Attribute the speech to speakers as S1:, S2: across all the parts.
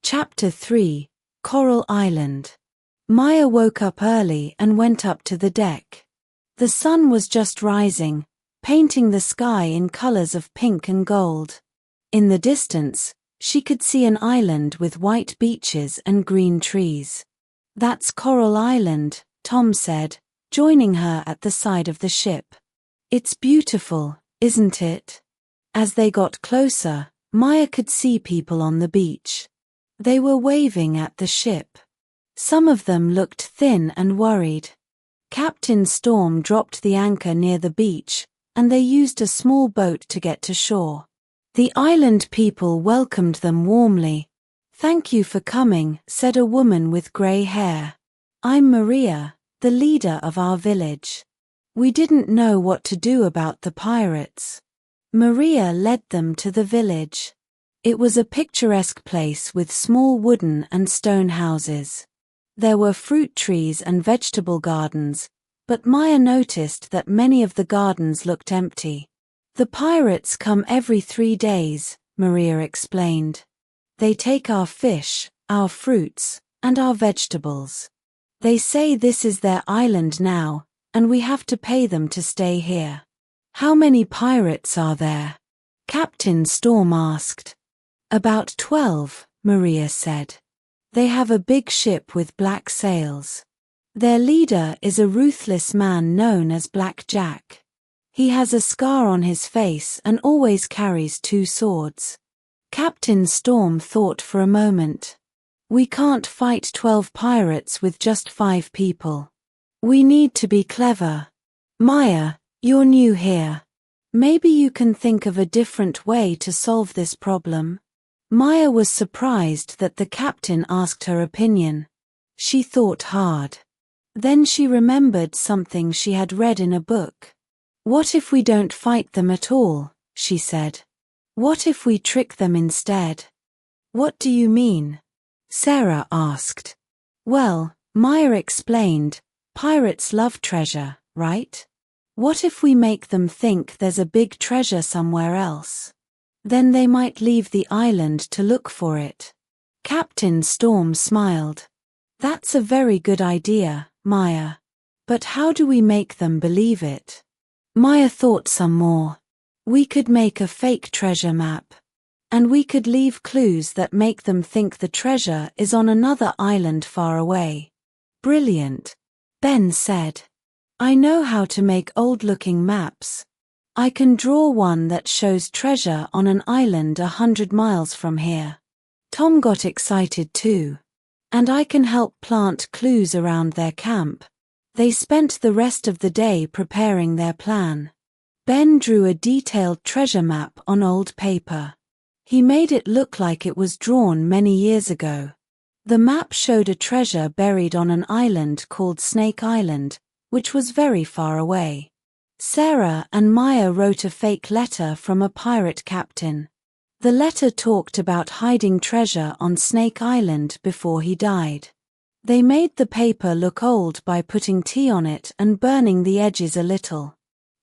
S1: Chapter 3, Coral Island. Maya woke up early and went up to the deck. The sun was just rising, painting the sky in colors of pink and gold. In the distance, she could see an island with white beaches and green trees. "That's Coral Island," Tom said, joining her at the side of the ship. "It's beautiful, isn't it?" As they got closer, Maya could see people on the beach. They were waving at the ship. Some of them looked thin and worried. Captain Storm dropped the anchor near the beach, and they used a small boat to get to shore. The island people welcomed them warmly. "Thank you for coming," said a woman with gray hair. "I'm Maria, the leader of our village. We didn't know what to do about the pirates." Maria led them to the village. It was a picturesque place with small wooden and stone houses. There were fruit trees and vegetable gardens, but Maya noticed that many of the gardens looked empty. "The pirates come every 3 days," Maria explained. "They take our fish, our fruits, and our vegetables. They say this is their island now, and we have to pay them to stay here." "How many pirates are there?" Captain Storm asked. "About 12, Maria said. "They have a big ship with black sails. Their leader is a ruthless man known as Black Jack. He has a scar on his face and always carries 2 swords. Captain Storm thought for a moment. "We can't fight 12 pirates with just 5 people. We need to be clever. Maya, you're new here. Maybe you can think of a different way to solve this problem." Maya was surprised that the captain asked her opinion. She thought hard. Then she remembered something she had read in a book. "What if we don't fight them at all?" she said. "What if we trick them instead?" "What do you mean?" Sarah asked. "Well," Maya explained, "pirates love treasure, right? What if we make them think there's a big treasure somewhere else? Then they might leave the island to look for it." Captain Storm smiled. "That's a very good idea, Maya. But how do we make them believe it?" Maya thought some more. "We could make a fake treasure map. And we could leave clues that make them think the treasure is on another island far away." "Brilliant," Ben said. "I know how to make old-looking maps. I can draw one that shows treasure on an island 100 miles from here." Tom got excited too. "And I can help plant clues around their camp." They spent the rest of the day preparing their plan. Ben drew a detailed treasure map on old paper. He made it look like it was drawn many years ago. The map showed a treasure buried on an island called Snake Island, which was very far away. Sarah and Maya wrote a fake letter from a pirate captain. The letter talked about hiding treasure on Snake Island before he died. They made the paper look old by putting tea on it and burning the edges a little.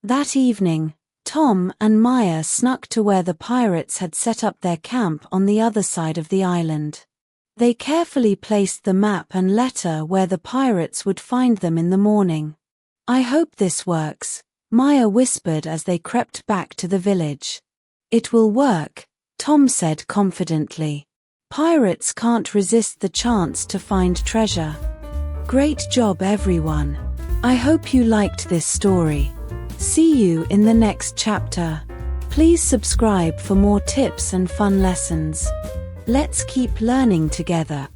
S1: That evening, Tom and Maya snuck to where the pirates had set up their camp on the other side of the island. They carefully placed the map and letter where the pirates would find them in the morning. "I hope this works," Maya whispered as they crept back to the village. "It will work," Tom said confidently. "Pirates can't resist the chance to find treasure." Great job, everyone. I hope you liked this story. See you in the next chapter. Please subscribe for more tips and fun lessons. Let's keep learning together.